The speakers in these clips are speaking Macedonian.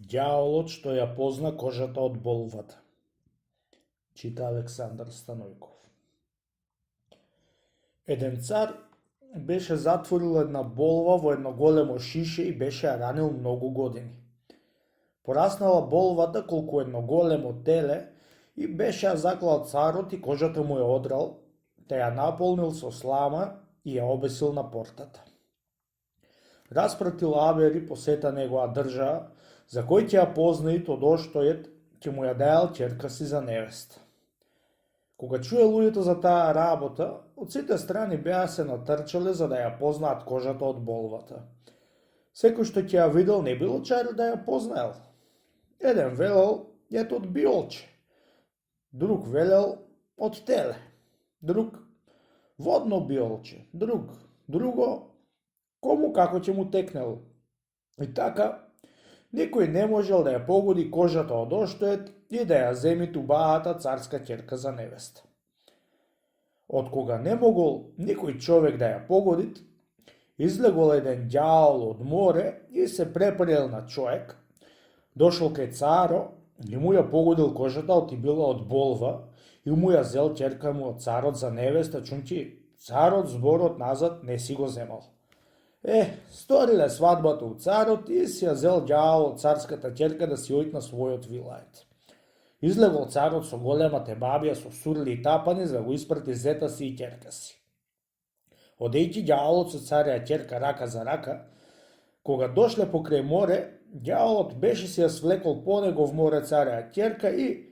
Ѓаволот што ја позна кожата од болвата. Чита Александар Станојков. Еден цар беше затворил една болва во едно големо шише и беше ја ранил многу години. Пораснала болвата колку едно големо теле и беше ја заклал царот и кожата му ја одрал, те ја наполнил со слама и ја обесил на портата. Распратил абери по сета негова држава, за кој ќе ја познаи тодоштојет ќе му ја дајал ќерка си за невеста. Кога чуе луѓето за таа работа, од сите страни беа се натрчале за да ја познаат кожата од болвата. Секој што ќе ја видел не било чар да ја познаел. Еден велел ето од биолче, друг велел од теле, друг водно биолче, друго кому како ќе му текнело. И така, никој не можел да ја погоди кожата од оштоет и да ја земи тубаата царска ќерка за невеста. Од кога не могол никој човек да ја погоди, излегол еден ѓавол од море и се препрел на човек, дошол кај царо и му ја погодил кожата и била од болва и му ја зел ќерка му од царот за невеста, чунки царот зборот назад не си го земал. Сториле свадбата у царот и си ја зел ѓаволот царската ќерка да си ојд на својот вилајт. Излегол царот со голема тебабија со сурли и тапани за да го испрати зета си и ќерка си. Одејќи ѓаволот со царја ќерка рака за рака, кога дошле покрај море, ѓаволот беше си ја свлекол по него в море царја ќерка и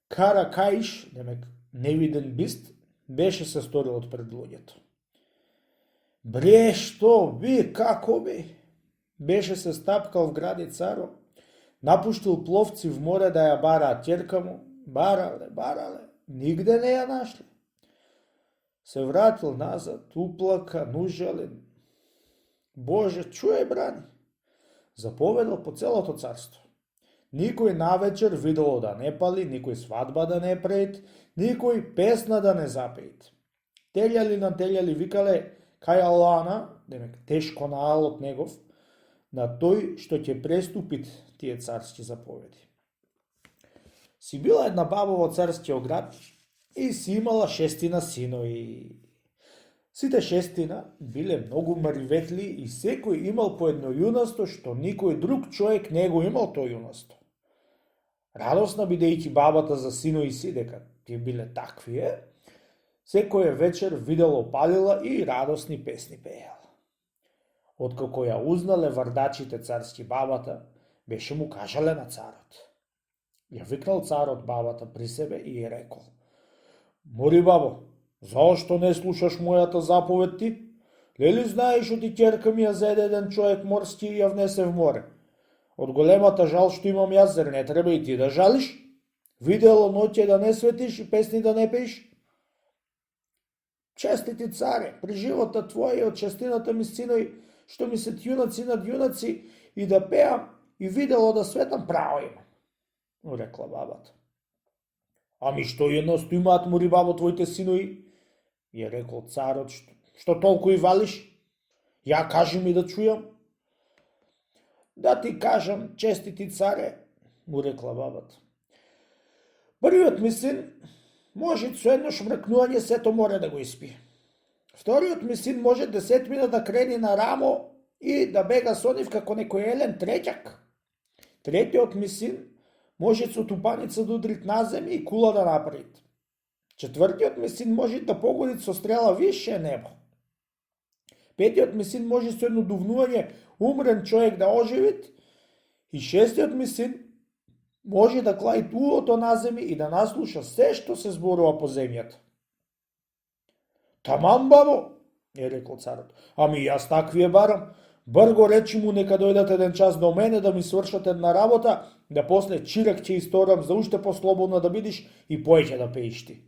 Кара Каиш, невиден бист, беше се сторил од пред луѓето. Бре, што би, како би? Беше се стапкал в гради царо, напуштил пловци в море да ја бараат ќерка му, барале, нигде не ја нашли. Се вратил назад, уплакан, ужален. Боже, чуј брани. Заповедал по целото царство. Никој навечер видело да не пали, никој свадба да не пред, никој песна да не запеит. Телјали викале кај Алана, тешко наалот негов, на тој што ќе преступит тие царски заповеди. Си била една баба во царскиот град и си имала 6 синови. Сите 6 биле многу мриветли и секој имал по едно јунасто што никој друг човек не го имал тој јунасто. Радосна бидејќи бабата за синови си дека тие биле такви, секоја вечер видело палила и радосни песни пеела. Откако ја узнале вардачите царски бабата, беше му кажале на царот. Ја викнал царот бабата при себе и ја рекол: Мори бабо, зашто не слушаш мојата заповед ти? Лели знаеш оти ќерка ми ја зеде еден човек морски и ја внесе в море? Од големата жал што имам јас, зар не треба и ти да жалиш? Видело ноќе да не светиш и песни да не пееш? Честити царе, при живота твоја и од 6 ми синови, што ми се јунаци над јунаци и да пеам и видело да светам, право имам, рекла бабата. Ами што едност имаат, мори бабо, твоите синови? Ја рекол царот, што толку и валиш? Ја кажи ми да чујам. Да ти кажам, честити царе, му рекла бабата. Првиот ми син може со едно шмркнување сето море да го испие. Вториот ми син може 10 мина да крени на рамо и да бега со нив како некој елен треќак. Третиот ми син може со тупаница да удрит на земја и кула да направит. Четвртиот ми син може да погоди со стрела више небо. Петиот ми син може со едно дувнување умрен човек да оживит. И шестиот ми син може да клаи туото на земја и да наслуша се што се зборува по земјата. Тамам, бабо, е рекол царот. Ами јас такви барам. Брго речи му нека дојдат еден час до мене да ми свршат една работа, да после чирак ќе исторам за уште послободно да бидиш и поеќе да пееш ти.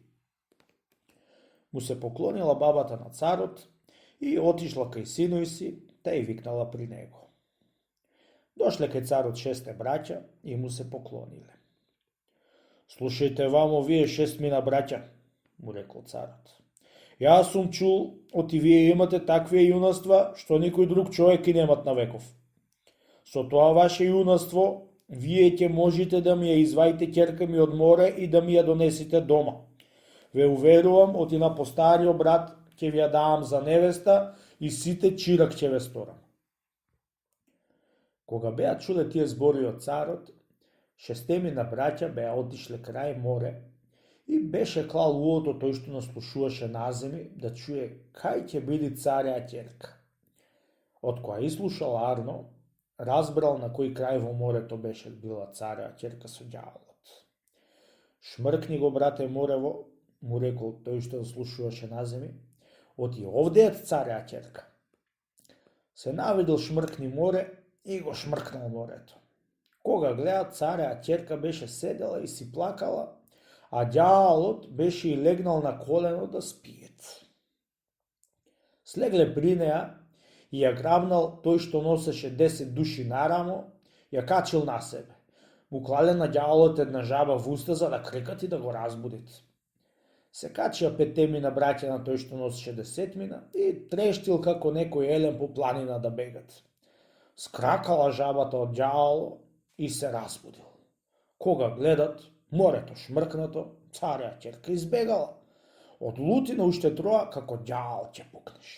Му се поклонила бабата на царот и отишла кај синови си, та и викнала при него. Дошле кај царот 6 браќа и му се поклониле. Слушајте вамо вие 6 браќа, му рекол царот. Јас сум чул, оти вие имате таквие јунаства, што никој друг човек и немат на веков. Со тоа ваше јунаство, Вие ќе можете да ми ја изваите ќерка ми од море и да ми ја донесите дома. Ве уверувам, оти на постариот брат ќе ви ја давам за невеста и сите чирак ќе ве сторам. Кога беа чуле тие збори од царот, шестемина браќа беа отишле крај море и беше клал уото тој што наслушуваше наземи да чуе кај ќе биде цареа ќерка. Од која изслушал Арно, разбрал на кој крај во морето беше била цареа ќерка со ѓаволот. Шмркни го, брате Морево, му рекол тој што слушуваше наземи, оти овде е цареа ќерка. Се навидел шмркни море и го шмркнал морето. Кога гледа, цареа ќерка беше седела и си плакала, а ѓаволот беше и легнал на колено да спиет. Слегле при неа и ја грабнал тој што носеше 10 души нарамо, ја качил на себе. Му клале на ѓаволот една жаба в уста за да крекат и да го разбудит. Се качија 5 браќа на тој што носеше 10 и трештил како некој елен по планина да бегат. Скракала жабата од ѓаволо и се разбудил. Кога гледат, морето шмркнато, цареа ќерка избегала. Од лутина уште троа како ѓавол ќе пукнеш.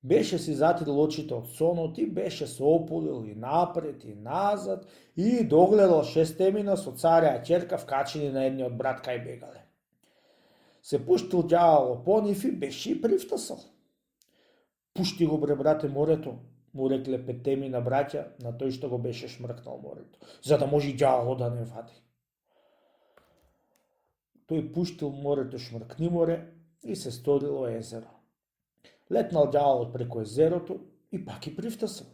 Беше си затрил очите од сонот и беше се ополил и напред и назад и догледал шестемина со цареа ќерка вкачени на едниот брат кај бегале. Се пуштил ѓаволо по нив и беше и привтасал. Пушти го, бре брате, морето, му рекле 5 браќа на тој што го беше шмркнал морето, за да може ѓаволот да не вади. Тој пуштил морето, шмркни море и се сторило езеро. Летнал ѓаволот преку езерото и пак и привтасал.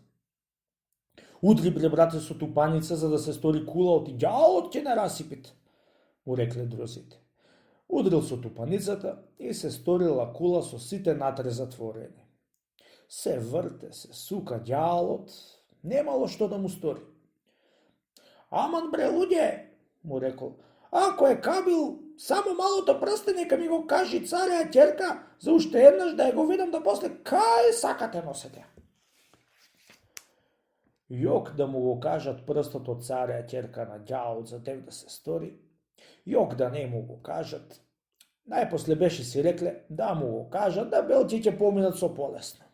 Удри, бре брате, со тупаница за да се стори кула, оти ѓаволот ќе не расипите, му рекле друзите. Удрил со тупаницата и се сторила кула со сите натре затворени. Се врте, се сука ѓаволот, немало што да му стори. Аман, бре луѓе, му рекол, ако е кабил, само малото прсте нека ми го кажи цареа ќерка, за уште еднаш да ја го видам да после кај сакате носете. Јок да му го кажат прстот од цареа ќерка на ѓаволот за тев да се стори, јок да не му го кажат. Најпосле беше си рекле да му го кажат, да белци ќе поминат со полесно.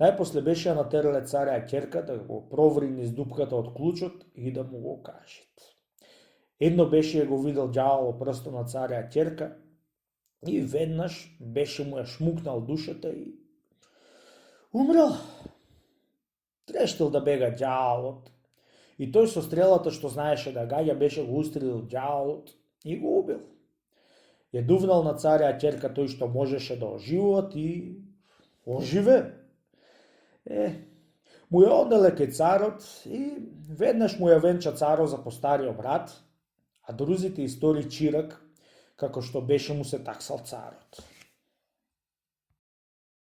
Најпосле беше ја натерале цареа ќерка да го проври низ дупката од клучот и да му го кажат. Едно беше ја го видел ѓаволот прстот на цареа ќерка и веднаш беше му ја шмукнал душата и умрел. Трештил да бега ѓаволот и тој со стрелата што знаеше да гаѓа беше го устрелил ѓаволот и го убил. Ја дувнал на цареа ќерка тој што можеше да оживува и оживе. Му ја однеле кај царот и веднаш му ја венча царот за постариот брат, а друзите истори чирак како што беше му се таксал царот.